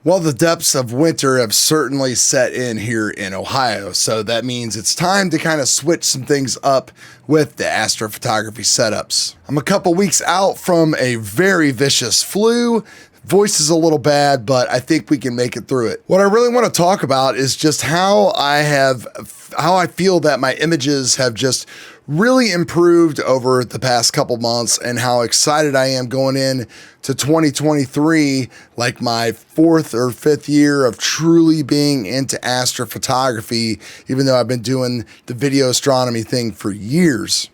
Well, the depths of winter have certainly set in here in Ohio, so that means it's time to kind of switch some things up with the astrophotography setups. I'm a couple weeks out from a very vicious flu. Voice is a little bad, but I think we can make it through it. What I really want to talk about is just how I feel that my images have just really improved over the past couple months, and how excited I am going in to 2023, like my 4th or 5th year of truly being into astrophotography, even though I've been doing the video astronomy thing for years.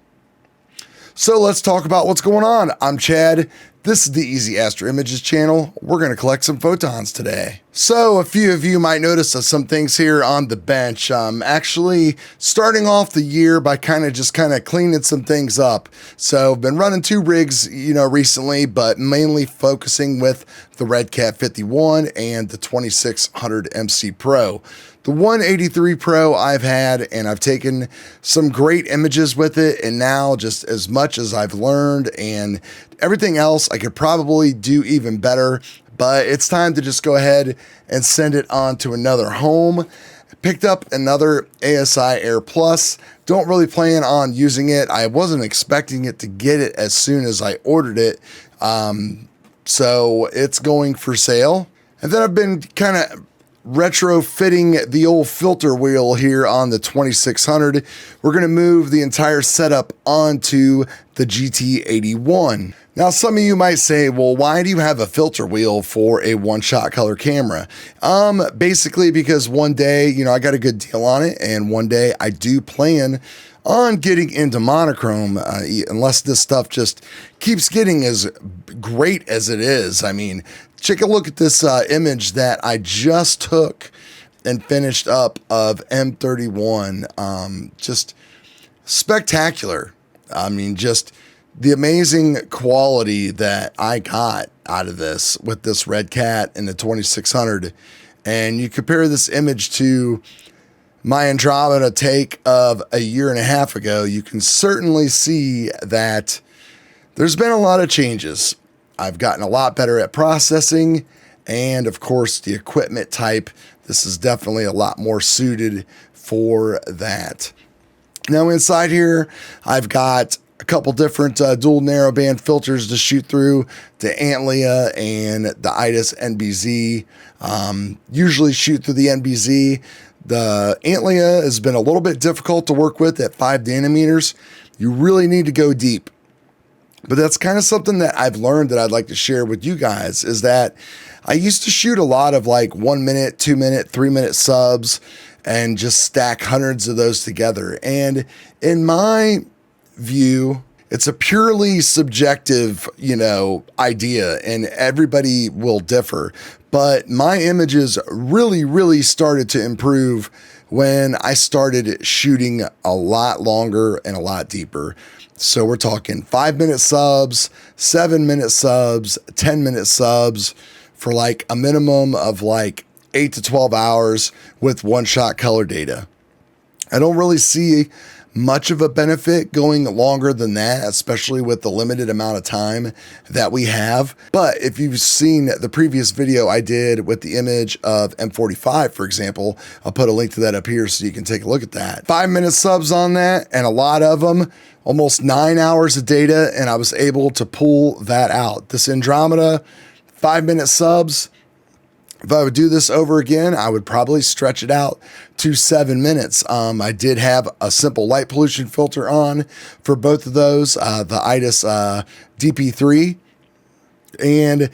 So let's talk about what's going on. I'm Chad. This is the Easy Astro Images channel. We're going to collect some photons today. So a few of you might notice some things here on the bench. I'm actually starting off the year by kind of cleaning some things up. So I've been running 2 rigs, recently, but mainly focusing with the Red Cat 51 and the 2600 MC Pro. The 183 Pro I've had, and I've taken some great images with it, and now just as much as I've learned and everything else, I could probably do even better, but it's time to just go ahead and send it on to another home. I picked up another APP.asiair Plus. Don't really plan on using it. I wasn't expecting it to get it as soon as I ordered it, so it's going for sale. And then I've been kind of retrofitting the old filter wheel here on the 2600. We're going to move the entire setup onto the GT81. Now, some of you might say, well, why do you have a filter wheel for a one-shot color camera? Basically because one day, I got a good deal on it, and one day I do plan on getting into monochrome, unless this stuff just keeps getting as great as it is. I mean, take a look at this image that I just took and finished up of M31. Just spectacular. I mean, just the amazing quality that I got out of this with this Red Cat and the 2600. And you compare this image to my Andromeda take of a year and a half ago, you can certainly see that there's been a lot of changes. I've gotten a lot better at processing, and of course the equipment type. This is definitely a lot more suited for that. Now inside here, I've got a couple different dual narrowband filters to shoot through, the Antlia and the ITIS NBZ. Usually shoot through the NBZ. The Antlia has been a little bit difficult to work with at 5 nanometers. You really need to go deep. But that's kind of something that I've learned that I'd like to share with you guys, is that I used to shoot a lot of like 1 minute, 2 minute, 3 minute subs and just stack hundreds of those together. And in my view, it's a purely subjective, idea, and everybody will differ. But my images really started to improve when I started shooting a lot longer and a lot deeper. So we're talking 5-minute subs, 7-minute subs, 10-minute subs for like a minimum of like 8 to 12 hours with one-shot color data. I don't really see much of a benefit going longer than that, especially with the limited amount of time that we have. But if you've seen the previous video I did with the image of M45, for example, I'll put a link to that up here so you can take a look at that. 5-minute subs on that, and a lot of them, almost 9 hours of data, and I was able to pull that out. This Andromeda, 5-minute subs, if I would do this over again, I would probably stretch it out to 7 minutes. I did have a simple light pollution filter on for both of those, the ITIS DP3, and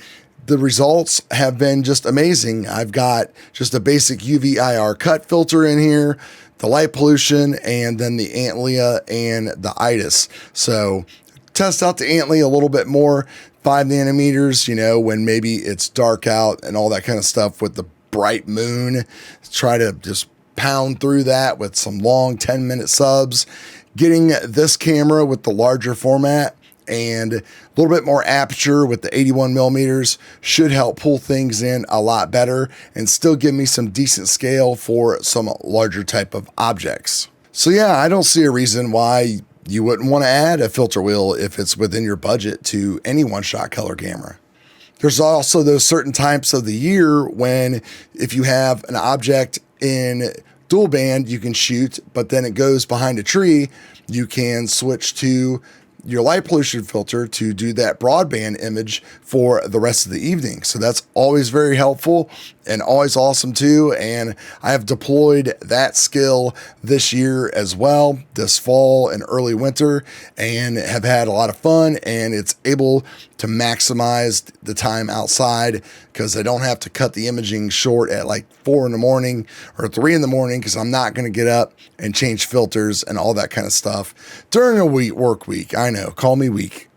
the results have been just amazing. I've got just a basic UV IR cut filter in here, the light pollution, and then the Antlia and the ITIS. So test out the Antlia a little bit more. 5 nanometers, when maybe it's dark out and all that kind of stuff with the bright moon. Try to just pound through that with some long 10-minute subs. Getting this camera with the larger format and a little bit more aperture with the 81 millimeters should help pull things in a lot better and still give me some decent scale for some larger type of objects. So yeah, I don't see a reason why you wouldn't want to add a filter wheel if it's within your budget to any one-shot color camera. There's also those certain types of the year when if you have an object in dual band, you can shoot, but then it goes behind a tree, you can switch to your light pollution filter to do that broadband image for the rest of the evening. So that's always very helpful and always awesome too. And I have deployed that skill this year as well, this fall and early winter, and have had a lot of fun, and it's able to maximize the time outside because I don't have to cut the imaging short at like 4 in the morning or 3 in the morning because I'm not going to get up and change filters and all that kind of stuff during a work week. I know, call me weak.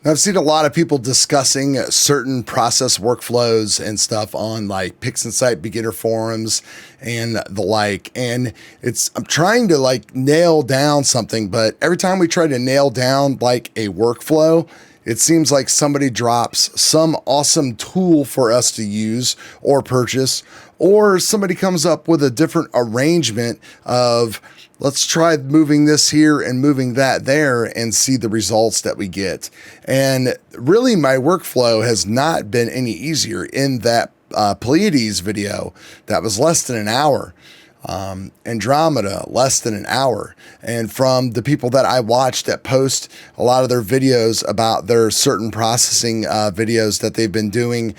I've seen a lot of people discussing certain process workflows and stuff on like PIXINSIGHT beginner forums and the like. And I'm trying to like nail down something, but every time we try to nail down like a workflow, it seems like somebody drops some awesome tool for us to use or purchase, or somebody comes up with a different arrangement of, let's try moving this here and moving that there and see the results that we get. And really, my workflow has not been any easier in that Pleiades video. That was less than an hour. Andromeda, less than an hour. And from the people that I watch that post a lot of their videos about their certain processing videos that they've been doing,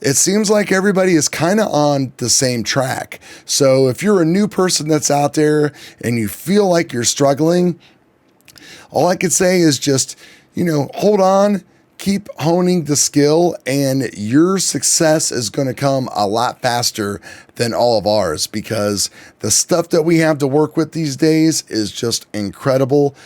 it seems like everybody is kind of on the same track. So if you're a new person that's out there and you feel like you're struggling, all I could say is just, hold on, keep honing the skill, and your success is going to come a lot faster than all of ours, because the stuff that we have to work with these days is just incredible.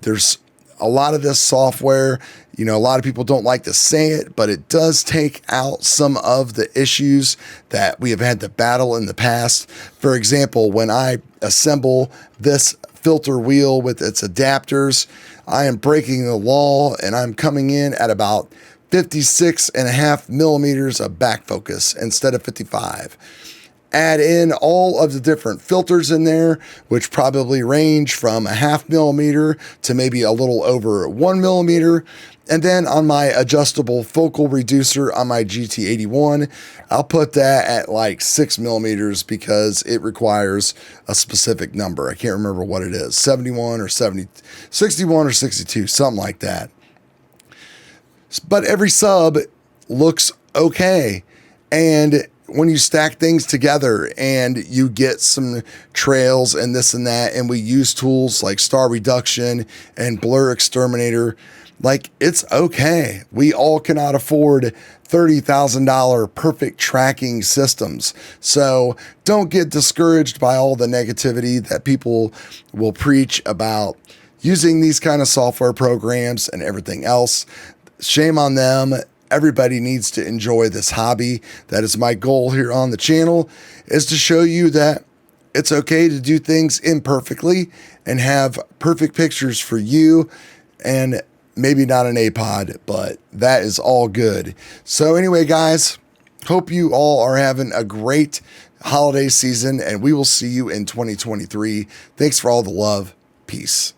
There's a lot of this software, a lot of people don't like to say it, but it does take out some of the issues that we have had to battle in the past. For example, when I assemble this filter wheel with its adapters, I am breaking the law and I'm coming in at about 56.5 millimeters of back focus instead of 55. Add in all of the different filters in there, which probably range from 0.5 millimeter to maybe a little over 1 millimeter. And then on my adjustable focal reducer on my GT81, I'll put that at like 6 millimeters because it requires a specific number. I can't remember what it is, 71 or 70, 61 or 62, something like that. But every sub looks okay. And when you stack things together and you get some trails and this and that, and we use tools like star reduction and blur exterminator, like, it's okay. We all cannot afford $30,000 perfect tracking systems. So don't get discouraged by all the negativity that people will preach about using these kind of software programs and everything else. Shame on them. Everybody needs to enjoy this hobby. That is my goal here on the channel, is to show you that it's okay to do things imperfectly and have perfect pictures for you, and maybe not an APOD, but that is all good. So anyway, guys, hope you all are having a great holiday season, and we will see you in 2023. Thanks for all the love. Peace.